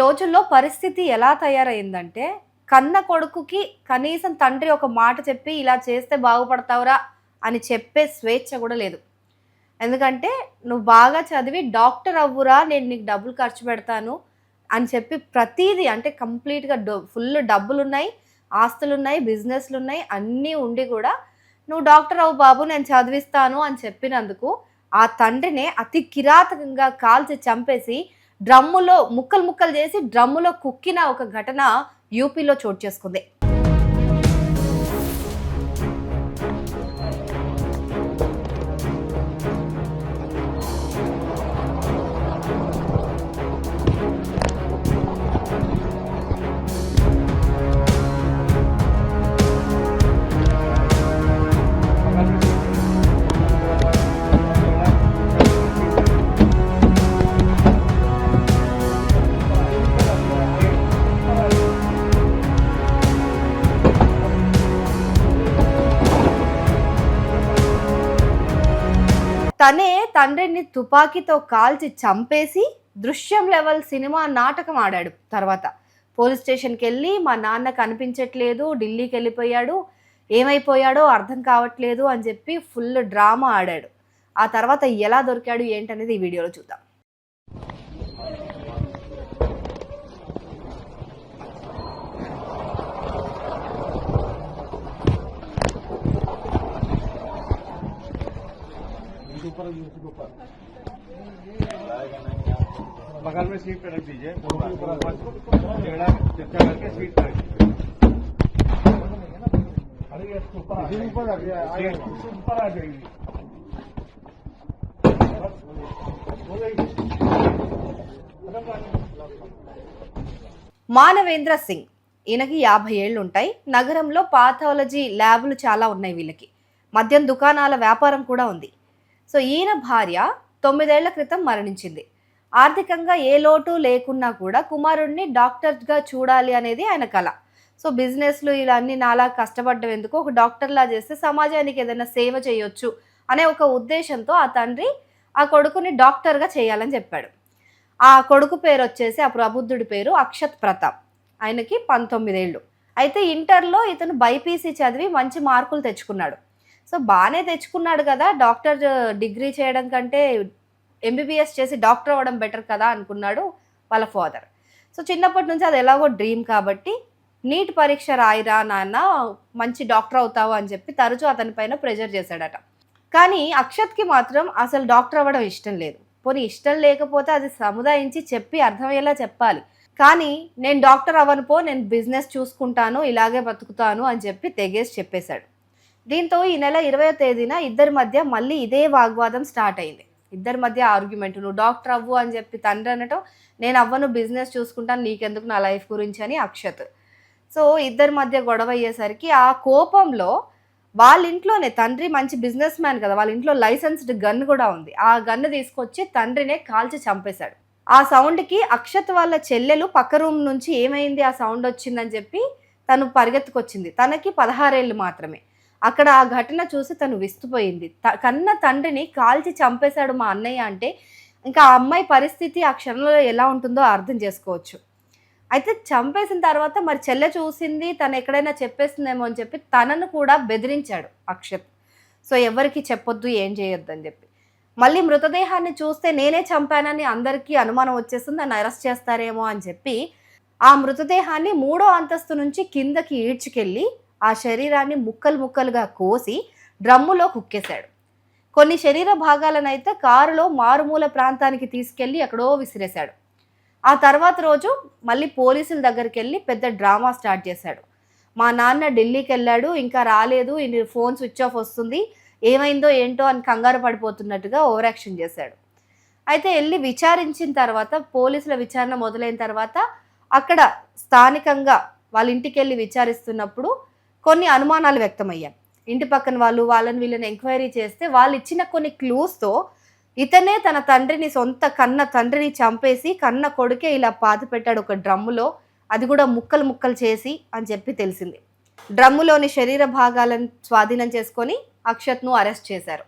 రోజుల్లో పరిస్థితి ఎలా తయారైందంటే కన్న కొడుకుకి కనీసం తండ్రి ఒక మాట చెప్పి ఇలా చేస్తే బాగుపడతావురా అని చెప్పే స్వేచ్ఛ కూడా లేదు. ఎందుకంటే నువ్వు బాగా చదివి డాక్టర్ అవ్వురా, నేను నీకు డబ్బులు ఖర్చు పెడతాను అని చెప్పి ప్రతీది అంటే కంప్లీట్గా ఫుల్ డబ్బులున్నాయి, ఆస్తులున్నాయి, బిజినెస్లున్నాయి, అన్నీ ఉండి కూడా నువ్వు డాక్టర్ అవ్వు బాబు నేను చదివిస్తాను అని చెప్పినందుకు ఆ తండ్రినే అతి కిరాతకంగా కాల్చి చంపేసి డ్రమ్ములో ముక్కలు ముక్కలు చేసి డ్రమ్ములో కుక్కిన ఒక ఘటన యూపీలో చోటు చేసుకుంది. తనే తండ్రిని తుపాకీతో కాల్చి చంపేసి దృశ్యం లెవెల్ సినిమా నాటకం ఆడాడు. తర్వాత పోలీస్ స్టేషన్కి వెళ్ళి మా నాన్న కనిపించట్లేదు, ఢిల్లీకి వెళ్ళిపోయాడు, ఏమైపోయాడో అర్థం కావట్లేదు అని చెప్పి ఫుల్ డ్రామా ఆడాడు. ఆ తర్వాత ఎలా దొరికాడు ఏంటనేది ఈ వీడియోలో చూద్దాం. बगल में सीट पे रख दीजिए, चर्चा करके सीट पे रख दीजिए। ऊपर आ जाएगी। మానవేంద్ర సింగ్, ఈయనకి 50 ఏళ్ళు ఉంటాయి. నగరంలో పాథాలజీ ల్యాబ్లు చాలా ఉన్నాయి. వీళ్ళకి మద్యం దుకాణాల వ్యాపారం కూడా ఉంది. సో ఈయన భార్య 9 ఏళ్ల క్రితం మరణించింది. ఆర్థికంగా ఏ లోటు లేకున్నా కూడా కుమారుడిని డాక్టర్గా చూడాలి అనేది ఆయన కళ. సో బిజినెస్లు ఇలా అన్ని నాలా కష్టపడ్డం ఎందుకు, ఒక డాక్టర్లా చేస్తే సమాజానికి ఏదైనా సేవ చేయొచ్చు అనే ఒక ఉద్దేశంతో ఆ తండ్రి ఆ కొడుకుని డాక్టర్గా చేయాలని చెప్పాడు. ఆ కొడుకు పేరు వచ్చేసి ఆ ప్రబుద్ధుడి పేరు అక్షత్ ప్రతాప్. ఆయనకి 19 ఏళ్ళు. అయితే ఇంటర్లో ఇతను బైపీసీ చదివి మంచి మార్కులు తెచ్చుకున్నాడు. సో బాగానే తెచ్చుకున్నాడు కదా, డాక్టర్ డిగ్రీ చేయడం కంటే ఎంబీబీఎస్ చేసి డాక్టర్ అవ్వడం బెటర్ కదా అనుకున్నాడు వాళ్ళ ఫాదర్. సో చిన్నప్పటి నుంచి అది ఎలాగో డ్రీమ్ కాబట్టి నీట్ పరీక్ష రాయిరా నాన్న, మంచి డాక్టర్ అవుతావు అని చెప్పి తరచూ అతని పైన ప్రెజర్ చేశాడట. కానీ అక్షత్కి మాత్రం అసలు డాక్టర్ అవ్వడం ఇష్టం లేదు. పోనీ ఇష్టం లేకపోతే అది సముదాయించి చెప్పి అర్థమయ్యేలా చెప్పాలి. కానీ నేను డాక్టర్ అవ్వను పో, నేను బిజినెస్ చూసుకుంటాను, ఇలాగే బతుకుతాను అని చెప్పి తెగేసి చెప్పేశాడు. దీంతో ఈ నెల 20వ తేదీన ఇద్దరి మధ్య మళ్ళీ ఇదే వాగ్వాదం స్టార్ట్ అయింది. ఇద్దరి మధ్య ఆర్గ్యుమెంట్. నువ్వు డాక్టర్ అవ్వు అని చెప్పి తండ్రి అనటం, నేను అవ్వను బిజినెస్ చూసుకుంటాను, నీకెందుకు నా లైఫ్ గురించి అని అక్షత్. సో ఇద్దరి మధ్య గొడవ అయ్యేసరికి ఆ కోపంలో వాళ్ళ ఇంట్లోనే, తండ్రి మంచి బిజినెస్ మ్యాన్ కదా, వాళ్ళ ఇంట్లో లైసెన్స్డ్ గన్ కూడా ఉంది, ఆ గన్ను తీసుకొచ్చి తండ్రినే కాల్చి చంపేశాడు. ఆ సౌండ్కి అక్షత్ వాళ్ళ చెల్లెలు పక్క రూమ్ నుంచి ఏమైంది ఆ సౌండ్ వచ్చిందని చెప్పి తను పరిగెత్తుకొచ్చింది. తనకి 16 ఏళ్ళు మాత్రమే. అక్కడ ఆ ఘటన చూసి తను విస్తుపోయింది. కన్న తండ్రిని కాల్చి చంపేశాడు మా అన్నయ్య అంటే ఇంకా ఆ అమ్మాయి పరిస్థితి ఆ క్షణంలో ఎలా ఉంటుందో అర్థం చేసుకోవచ్చు. అయితే చంపేసిన తర్వాత మరి చెల్లె చూసింది, తను ఎక్కడైనా చెప్పేస్తుందేమో అని చెప్పి తనను కూడా బెదిరించాడు అక్షత్. సో ఎవరికి చెప్పొద్దు, ఏం చేయొద్దు అని చెప్పి. మళ్ళీ మృతదేహాన్ని చూస్తే నేనే చంపానని అందరికీ అనుమానం వచ్చేస్తుంది, నన్ను అరెస్ట్ చేస్తారేమో అని చెప్పి ఆ మృతదేహాన్ని 3వ అంతస్తు నుంచి కిందకి ఈడ్చుకెళ్ళి ఆ శరీరాన్ని ముక్కలు ముక్కలుగా కోసి డ్రమ్ములో కుక్కేశాడు. కొన్ని శరీర భాగాలనైతే కారులో మారుమూల ప్రాంతానికి తీసుకెళ్ళి ఎక్కడో విసిరేశాడు. ఆ తర్వాత రోజు మళ్ళీ పోలీసుల దగ్గరికి వెళ్ళి పెద్ద డ్రామా స్టార్ట్ చేశాడు. మా నాన్న ఢిల్లీకి వెళ్ళాడు, ఇంకా రాలేదు, ఈ ఫోన్ స్విచ్ ఆఫ్ వస్తుంది, ఏమైందో ఏంటో అని కంగారు పడిపోతున్నట్టుగా ఓవర్ యాక్షన్ చేశాడు. అయితే వెళ్ళి విచారించిన తర్వాత, పోలీసుల విచారణ మొదలైన తర్వాత అక్కడ స్థానికంగా వాళ్ళ ఇంటికి వెళ్ళి విచారిస్తున్నప్పుడు కొన్ని అనుమానాలు వ్యక్తమయ్యాయి. ఇంటి పక్కన వాళ్ళు వాళ్ళని వీళ్ళని ఎంక్వైరీ చేస్తే వాళ్ళు ఇచ్చిన కొన్ని క్లూస్తో ఇతనే తన తండ్రిని, సొంత కన్న తండ్రిని చంపేసి కన్న కొడుకే ఇలా పాతి పెట్టాడు ఒక డ్రమ్ములో, అది కూడా ముక్కలు ముక్కలు చేసి అని చెప్పి తెలిసింది. డ్రమ్ములోని శరీర భాగాలను స్వాధీనం చేసుకొని అక్షత్ను అరెస్ట్ చేశారు.